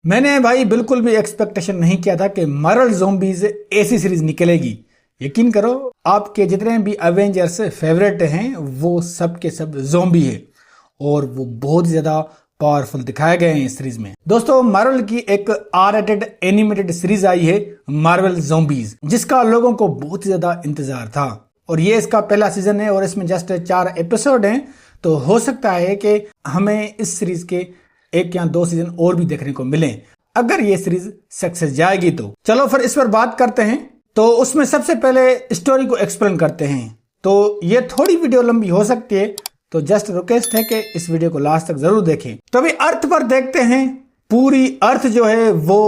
मैंने भाई बिल्कुल भी एक्सपेक्टेशन नहीं किया था कि मार्वल ज़ॉम्बीज ऐसी सीरीज निकलेगी। यकीन करो, आपके जितने भी अवेंजर्स फेवरेट हैं वो सब के सब ज़ॉम्बी है और वो बहुत ज्यादा पावरफुल दिखाए गए हैं इस सीरीज में। दोस्तों, मार्वल की एक R-रेटेड एनिमेटेड सीरीज आई है मार्वल ज़ॉम्बीज, जिसका लोगों को बहुत ज्यादा इंतजार था और ये इसका पहला सीजन है और इसमें जस्ट 4 एपिसोड हैं। तो हो सकता है कि हमें इस सीरीज के 1 या 2 सीजन और भी देखने को मिले अगर ये सीरीज सक्सेस जाएगी तो। चलो फिर इस पर बात करते हैं। तो उसमें सबसे पहले स्टोरी को एक्सप्लेन करते हैं। तो ये थोड़ी वीडियो लंबी हो सकती है, तो जस्ट रिक्वेस्ट है कि इस वीडियो को लास्ट तक जरूर देखें। तो अभी अर्थ पर देखते हैं। पूरी अर्थ जो है वो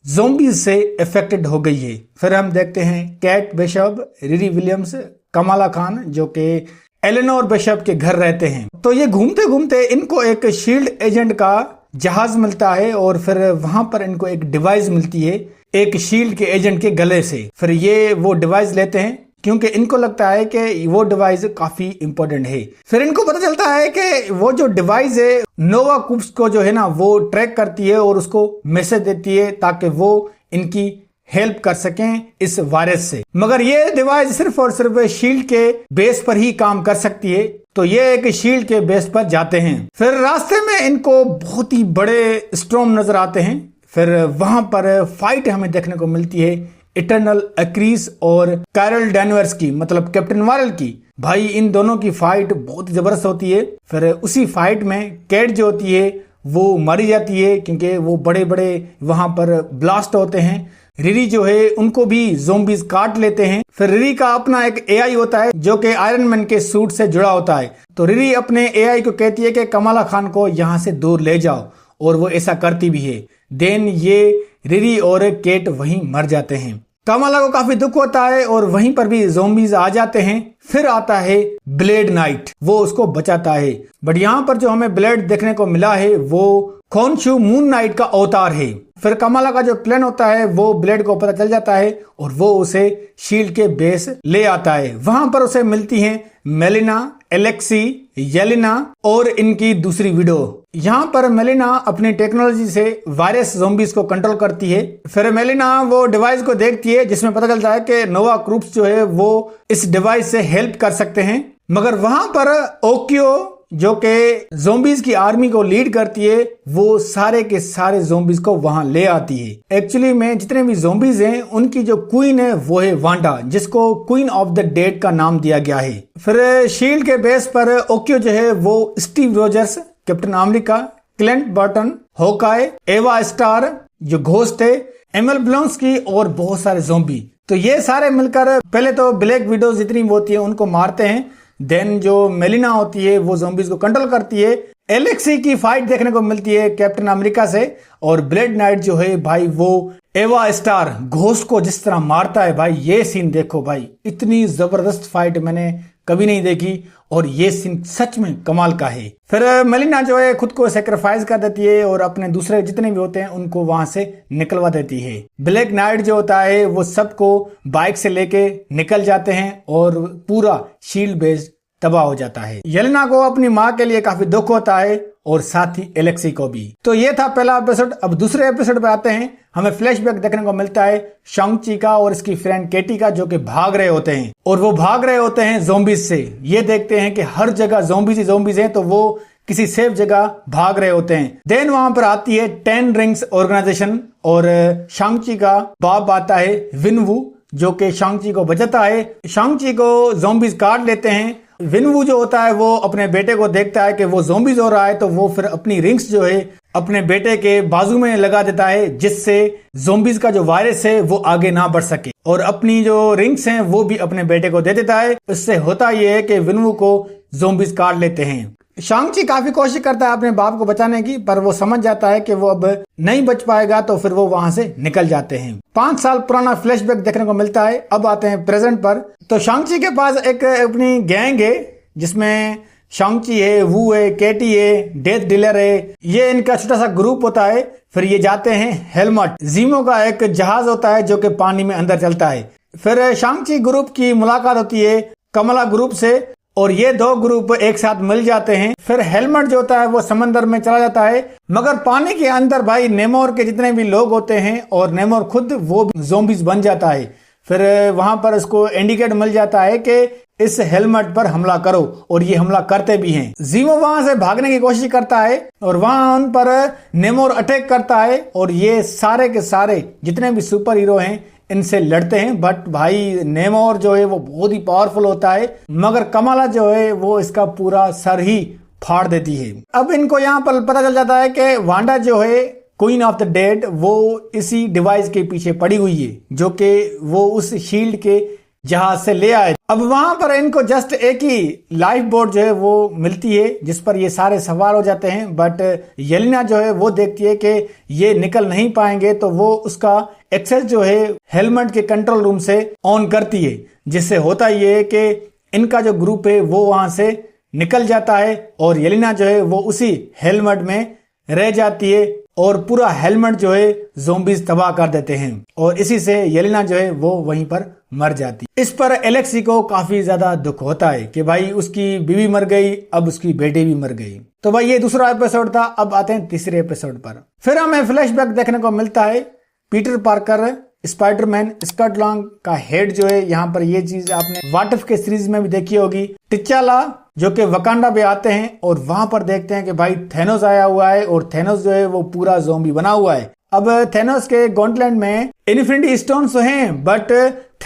ज़ॉम्बीज से अफेक्टेड हो गई है। फिर हम देखते हैं Kate Bishop, Riri Williams, Kamala Khan जो कि एलेनोर बिशप के घर रहते हैं। तो ये घूमते घूमते इनको एक शील्ड एजेंट का जहाज मिलता है और फिर वहां पर इनको एक डिवाइस मिलती है एक शील्ड के एजेंट के गले से। फिर ये वो डिवाइस लेते हैं क्योंकि इनको लगता है कि वो डिवाइस काफी इंपॉर्टेंट है। फिर इनको पता चलता है कि वो जो डिवाइस है नोवा कुप्स को जो है ना वो ट्रैक करती है और उसको मैसेज देती है ताकि वो इनकी हेल्प कर सकें इस वायरस से। मगर ये डिवाइस सिर्फ और सिर्फ शील्ड के बेस पर ही काम कर सकती है। तो ये एक शील्ड के बेस पर जाते हैं। फिर रास्ते में इनको बहुत ही बड़े स्टॉर्म नजर आते हैं। फिर वहां पर फाइट हमें देखने को मिलती है इटर्नल एक्रीस और कैरल डैनवर्स की, मतलब कैप्टन मार्वल की। भाई इन दोनों की फाइट बहुत जबरदस्त होती है। फिर उसी फाइट में कैट जो होती है वो मारी जाती है क्योंकि वो बड़े बड़े वहां पर ब्लास्ट होते हैं। रिरी जो है उनको भी ज़ॉम्बीज काट लेते हैं। फिर रिरी का अपना एक एआई होता है जो कि आयरन मैन के सूट से जुड़ा होता है। तो रिरी अपने एआई को कहती है कि कमाला खान को यहाँ से दूर ले जाओ और वो ऐसा करती भी है। देन ये रिरी और केट वहीं मर जाते हैं। कमाला को काफी दुख होता है और वहीं पर भी ज़ॉम्बीज आ जाते हैं। फिर आता है ब्लेड नाइट, वो उसको बचाता है। बट यहाँ पर जो हमें ब्लेड देखने को मिला है वो खोनशू मून नाइट का अवतार है। फिर कमाला का जो प्लान होता है वो ब्लेड को पता चल जाता है और वो उसे शील्ड के बेस ले आता है। वहां पर उसे मिलती हैं मेलिना, एलेक्सी, येलेना और इनकी दूसरी विडो। यहाँ पर मेलिना अपनी टेक्नोलॉजी से वायरस ज़ॉम्बीज को कंट्रोल करती है। फिर मेलिना वो डिवाइस को देखती है जिसमें पता चलता है कि नोवा क्रूप्स जो है वो इस डिवाइस से हेल्प कर सकते हैं। मगर वहां पर ओकियो जो कि ज़ॉम्बीज की आर्मी को लीड करती है वो सारे के सारे ज़ॉम्बीज को वहां ले आती है। एक्चुअली में जितने भी ज़ॉम्बीज हैं उनकी जो क्वीन है वो है वांडा, जिसको क्वीन ऑफ द डेड का नाम दिया गया है। फिर शील्ड के बेस पर ओकियो जो है वो Steve Rogers, Captain America, Clint Barton, Hawkeye, Ava Starr जो घोस्ट है, एमल ब्लॉन्स्की और बहुत सारे ज़ॉम्बी। तो ये सारे मिलकर पहले तो ब्लैक विडो जितनी होती है उनको मारते हैं। देन जो मेलिना होती है वो ज़ॉम्बीज को कंट्रोल करती है। एलेक्सी की फाइट देखने को मिलती है कैप्टन अमेरिका से। और ब्लेड नाइट जो है भाई वो एवा स्टार घोस्ट को जिस तरह मारता है, भाई ये सीन देखो भाई, इतनी जबरदस्त फाइट मैंने कभी नहीं देखी और ये सीन सच में कमाल का है। फिर मेलिना जो है खुद को सेक्रीफाइस कर देती है और अपने दूसरे जितने भी होते हैं उनको वहां से निकलवा देती है। ब्लैक नाइट जो होता है वो सबको बाइक से लेके निकल जाते हैं और पूरा शील्ड बेस तबाह हो जाता है। येलेना को अपनी माँ के लिए काफी दुख होता है और साथ ही एलेक्सी को भी। तो ये था पहला एपिसोड। अब दूसरे एपिसोड पे आते हैं। हमें फ्लैशबैक देखने को मिलता है शांग-ची का और इसकी फ्रेंड केटी का जो कि भाग रहे होते हैं और वो भाग रहे होते हैं ज़ॉम्बीज से। ये देखते हैं कि हर जगह ज़ॉम्बीज हैं तो वो किसी सेफ जगह भाग रहे होते हैं। देन वहां पर आती है 10 रिंग्स ऑर्गेनाइजेशन और शांग-ची का बाप आता है विनवू जो कि शांग-ची को बचाता है। शांग-ची को ज़ॉम्बीज काट लेते हैं। विनवू जो होता है वो अपने बेटे को देखता है कि वो ज़ॉम्बीज हो रहा है तो वो फिर अपनी रिंग्स जो है अपने बेटे के बाजू में लगा देता है जिससे ज़ॉम्बीज का जो वायरस है वो आगे ना बढ़ सके और अपनी जो रिंग्स हैं वो भी अपने बेटे को दे देता है। इससे होता यह है कि विनवू को ज़ॉम्बीज काट लेते हैं। शांग-ची काफी कोशिश करता है अपने बाप को बचाने की, पर वो समझ जाता है कि वो अब नहीं बच पाएगा तो फिर वो वहां से निकल जाते हैं। 5 साल पुराना फ्लैशबैक देखने को मिलता है। अब आते हैं प्रेजेंट पर। तो शांग-ची के पास एक अपनी गैंग है जिसमें शांग-ची है, वू है, केटी है, डेथ डीलर है। ये इनका छोटा सा ग्रुप होता है। फिर ये जाते हैं हेलमट, जीमो का एक जहाज होता है जो कि पानी में अंदर चलता है। फिर शांग-ची ग्रुप की मुलाकात होती है कमला ग्रुप से और ये दो ग्रुप एक साथ मिल जाते हैं। फिर हेलमेट जो होता है वो समंदर में चला जाता है, मगर पानी के अंदर भाई नेमोर के जितने भी लोग होते हैं और नेमोर खुद वो ज़ॉम्बीज बन जाता है। फिर वहां पर उसको इंडिकेट मिल जाता है कि इस हेलमेट पर हमला करो, और ये हमला करते भी हैं। जीमो वहां से भागने की कोशिश करता है और वहां उन पर नेमोर अटैक करता है, और ये सारे के सारे जितने भी सुपर हीरो हैं इनसे लड़ते हैं। बट भाई नेमोर जो है वो बहुत ही पावरफुल होता है, मगर कमाला जो है वो इसका पूरा सर ही फाड़ देती है। अब इनको यहाँ पर पता चल जाता है कि वांडा जो है क्वीन ऑफ द डेड वो इसी डिवाइस के पीछे पड़ी हुई है, जो कि वो उस शील्ड के जहाज से ले आए। अब वहां पर इनको जस्ट एक ही लाइफ बोट जो है वो मिलती है जिस पर ये सारे सवार हो जाते हैं। बट येलेना जो है वो देखती है कि ये निकल नहीं पाएंगे, तो वो उसका एक्सेस जो है हेलमेट के कंट्रोल रूम से ऑन करती है, जिससे होता ये है कि इनका जो ग्रुप है वो वहां से निकल जाता है और येलेना जो है वो उसी हेलमेट में रह जाती है और पूरा हेलमेट जो है ज़ॉम्बीज तबाह कर देते हैं, और इसी से येलेना जो है वो वहीं पर मर जाती है। इस पर एलेक्सी को काफी ज्यादा दुख होता है कि भाई उसकी बीवी मर गई, अब उसकी बेटी भी मर गई। तो भाई ये दूसरा एपिसोड था। अब आते हैं तीसरे एपिसोड पर। फिर हमें फ्लैशबैक देखने को मिलता है। Peter Parker Spiderman Scott Lang का हेड जो है, यहाँ पर ये चीज आपने व्हाट इफ के सीरीज में भी देखी होगी। टिचाला जो कि वकांडा पे आते हैं और वहां पर देखते हैं कि भाई थेनोस आया हुआ है, और थेनोस जो है वो पूरा ज़ॉम्बी बना हुआ है। अब थेनोस के गॉन्टलैंड में इन्फिनिटी स्टोन्स तो हैं, बट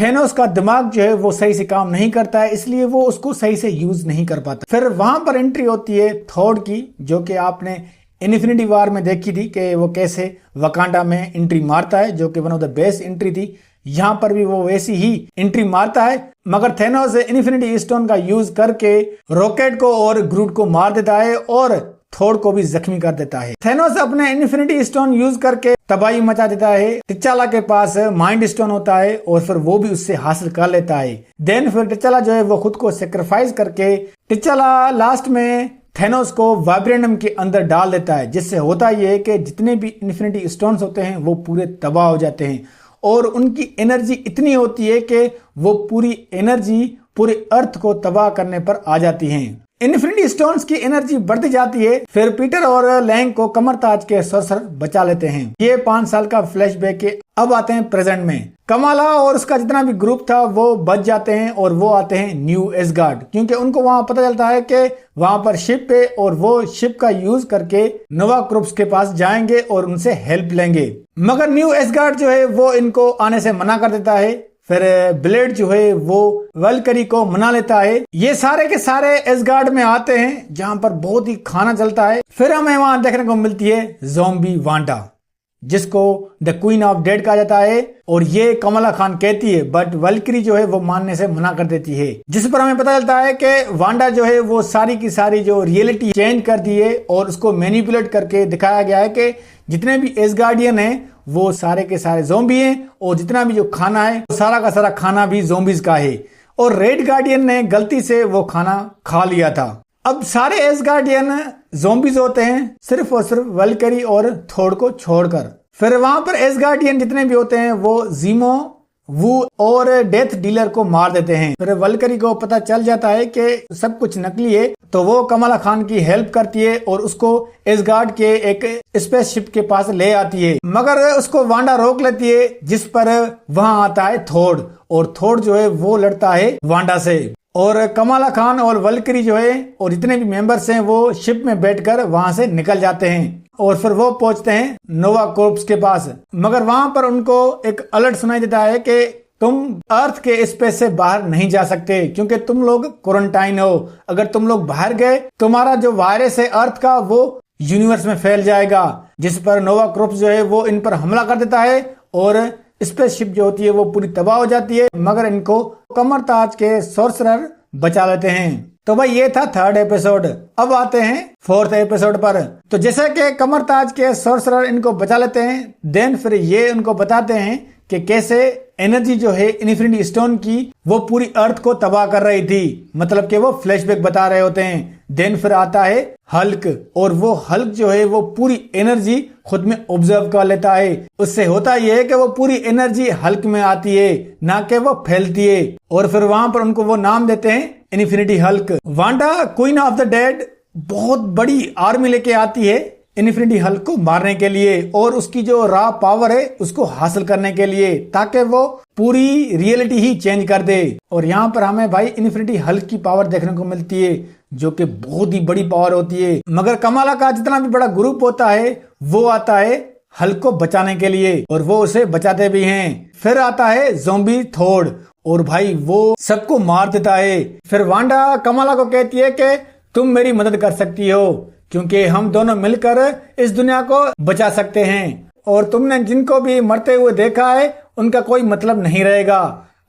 थेनोस का दिमाग जो है वो सही से काम नहीं करता है, इसलिए वो उसको सही से यूज नहीं कर पाता। फिर वहां पर एंट्री होती है थॉर की, जो कि आपने इन्फिनिटी वॉर में देखी थी कि वो कैसे वकांडा में एंट्री मारता है, जो कि one of the best entry थी। यहाँ पर भी वो वैसी ही एंट्री मारता है, मगर थेनोस इन्फिनिटी स्टोन का यूज करके रॉकेट को और ग्रूट को मार देता है और थोर को भी जख्मी कर देता है। थेनोस अपने इन्फिनिटी स्टोन यूज करके तबाही मचा देता है। टिचाला के पास माइंड स्टोन होता है और फिर वो भी उससे हासिल कर लेता है। देन फिर टिचाला जो है वो खुद को सेक्रीफाइस करके टिचाला लास्ट में थेनोस को वाइब्रेनियम के अंदर डाल देता है, जिससे होता यह है कि जितने भी इन्फिनिटी स्टोन्स होते हैं वो पूरे तबाह हो जाते हैं, और उनकी एनर्जी इतनी होती है कि वो पूरी एनर्जी पूरे अर्थ को तबाह करने पर आ जाती हैं। इन्फिनिटी स्टोन्स की एनर्जी बढ़ती जाती है। फिर पीटर और लैंग को कमरताज के सर बचा लेते हैं। ये 5 साल का फ्लैशबैक है। अब आते हैं प्रेजेंट में। कमाला और उसका जितना भी ग्रुप था वो बच जाते हैं और वो आते हैं न्यू एसगार्ड, क्योंकि उनको वहां पता चलता है कि वहां पर शिप है और वो शिप का यूज करके नोवा क्रूप्स के पास जाएंगे और उनसे हेल्प लेंगे। मगर न्यू एसगार्ड जो है वो इनको आने से मना कर देता है। फिर ब्लेड जो है वो वल्करी को मना लेता है। ये सारे के सारे एसगार्ड में आते हैं, जहां पर बहुत ही खाना चलता है। फिर हमें वहां देखने को मिलती है ज़ॉम्बी वांडा, जिसको द क्वीन ऑफ डेड कहा जाता है, और ये कमला खान कहती है, बट वल्करी जो है वो मानने से मना कर देती है। जिस पर हमें पता चलता है कि वांडा जो है वो सारी की सारी जो रियलिटी चेंज कर दी है, और उसको मैनिपुलेट करके दिखाया गया है कि जितने भी एसगार्डियन हैं वो सारे के सारे ज़ॉम्बी हैं, और जितना भी जो खाना है सारा का सारा खाना भी ज़ॉम्बीज का है, और रेड गार्डियन ने गलती से वो खाना खा लिया था। अब सारे एसगार्डियन ज़ॉम्बीज होते हैं, सिर्फ और सिर्फ वल्करी और थोर को छोड़कर। फिर वहां पर एसगार्डियन जितने भी होते हैं वो जीमो, वू और डेथ डीलर को मार देते हैं। फिर वल्करी को पता चल जाता है कि सब कुछ नकली है, तो वो कमला खान की हेल्प करती है और उसको एसगार्ड के एक स्पेसशिप के पास ले आती है, मगर उसको वांडा रोक लेती है, जिस पर वहां आता है थोर, और थोर जो है वो लड़ता है वांडा से, और कमला खान और वल्करी जो है और जितने भी मेंबर्स हैं वो शिप में बैठकर वहां से निकल जाते हैं, और फिर वो पहुंचते हैं नोवा कॉर्प्स के पास। मगर वहां पर उनको एक अलर्ट सुनाई देता है कि तुम अर्थ के स्पेस से बाहर नहीं जा सकते, क्योंकि तुम लोग क्वारंटाइन हो। अगर तुम लोग बाहर गए, तुम्हारा जो वायरस है अर्थ का वो यूनिवर्स में फैल जाएगा। जिस पर नोवा कॉर्प्स जो है वो इन पर हमला कर देता है और स्पेसशिप जो होती है वो पूरी तबाह हो जाती है, मगर इनको कमरताज के सोर्सरर बचा लेते हैं। तो भाई ये था 3rd एपिसोड। अब आते हैं 4th एपिसोड पर। तो जैसे कि कमरताज के सोर्सरर इनको बचा लेते हैं, देन फिर ये उनको बताते हैं कि कैसे एनर्जी जो है इन्फिनिटी स्टोन की वो पूरी अर्थ को तबाह कर रही थी, मतलब कि वो फ्लैशबैक बता रहे होते हैं। देन फिर आता है हल्क, और वो हल्क जो है वो पूरी एनर्जी खुद में ऑब्जर्व कर लेता है। उससे होता यह है कि वो पूरी एनर्जी हल्क में आती है, ना कि वो फैलती है, और फिर वहां पर उनको वो नाम देते हैं infinity Hulk. Wanda queen of the dead बहुत बड़ी आर्मी लेके आती है इन्फिनिटी हल्क को मारने के लिए, और उसकी जो रॉ पावर है उसको हासिल करने के लिए, ताकि वो पूरी रियलिटी ही चेंज कर दे। और यहाँ पर हमें भाई इन्फिनिटी हल्क की पावर देखने को मिलती है, जो कि बहुत ही बड़ी पावर होती है। मगर कमाला का जितना भी बड़ा ग्रुप होता है वो आता है हल्क को बचाने के लिए, और वो उसे बचाते भी हैं। फिर आता है ज़ॉम्बी थोड़, और भाई वो सबको मार देता है। फिर वांडा कमाला को कहती है कि तुम मेरी मदद कर सकती हो, क्योंकि हम दोनों मिलकर इस दुनिया को बचा सकते हैं, और तुमने जिनको भी मरते हुए देखा है उनका कोई मतलब नहीं रहेगा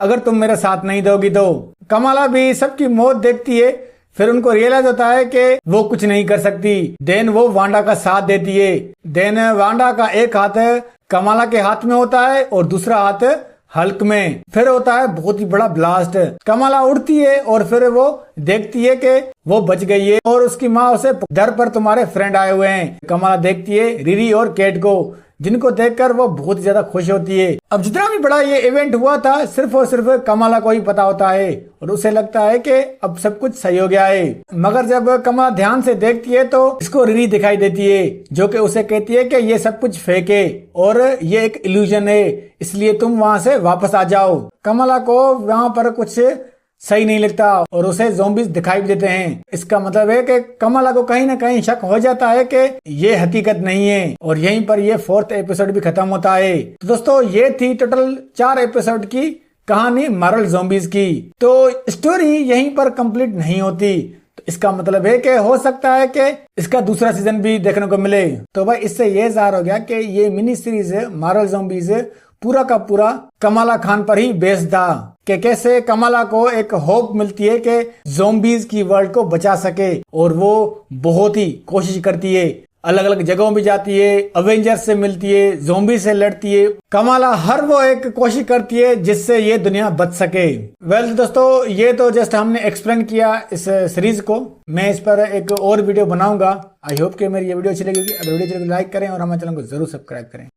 अगर तुम मेरे साथ नहीं दोगी तो। कमाला भी सबकी मौत देखती है, फिर उनको रियलाइज होता है कि वो कुछ नहीं कर सकती। देन वो वांडा का साथ देती है। देन वांडा का एक हाथ कमाला के हाथ में होता है और दूसरा हाथ हल्क में। फिर होता है बहुत ही बड़ा ब्लास्ट। कमाला उड़ती है और फिर वो देखती है कि वो बच गई है, और उसकी माँ उसे दर पर तुम्हारे फ्रेंड आए हुए हैं। कमाला देखती है रिरी और केट को, जिनको देखकर वो बहुत ज्यादा खुश होती है। अब जितना भी बड़ा ये इवेंट हुआ था सिर्फ और सिर्फ कमाला को ही पता होता है, और उसे लगता है कि अब सब कुछ सही हो गया है। मगर जब कमाला ध्यान से देखती है तो इसको रिरी दिखाई देती है, जो कि उसे कहती है कि ये सब कुछ फेक है और ये एक इल्यूजन है, इसलिए तुम वहां से वापस आ जाओ। कमाला को वहां पर कुछ सही नहीं लगता और उसे ज़ॉम्बीज दिखाई भी देते हैं। इसका मतलब है कि कमाला को कहीं ना कहीं शक हो जाता है कि ये हकीकत नहीं है, और यहीं पर ये 4th एपिसोड भी खत्म होता है। तो दोस्तों ये थी टोटल 4 एपिसोड की कहानी मार्वल ज़ॉम्बीज की। तो स्टोरी यहीं पर कंप्लीट नहीं होती, तो इसका मतलब है कि हो सकता है कि इसका दूसरा सीजन भी देखने को मिले। तो भाई इससे ये ज़ाहिर हो गया कि ये मिनी सीरीज मार्वल ज़ॉम्बीज पूरा का पूरा कमाला खान पर ही बेस्ड था, कि कैसे कमाला को एक होप मिलती है कि ज़ॉम्बीज की वर्ल्ड को बचा सके, और वो बहुत ही कोशिश करती है। अलग अलग जगहों भी जाती है, अवेंजर्स से मिलती है, ज़ॉम्बी से लड़ती है। कमाला हर वो एक कोशिश करती है जिससे ये दुनिया बच सके। वेल दोस्तों ये तो जस्ट हमने एक्सप्लेन किया इस सीरीज को। मैं इस पर एक और वीडियो बनाऊंगा। आई होप कि मेरी ये वीडियो अच्छी लगेगी। अगर वीडियो अच्छी लगे लाइक करें और हमारे चैनल को जरूर सब्सक्राइब करें।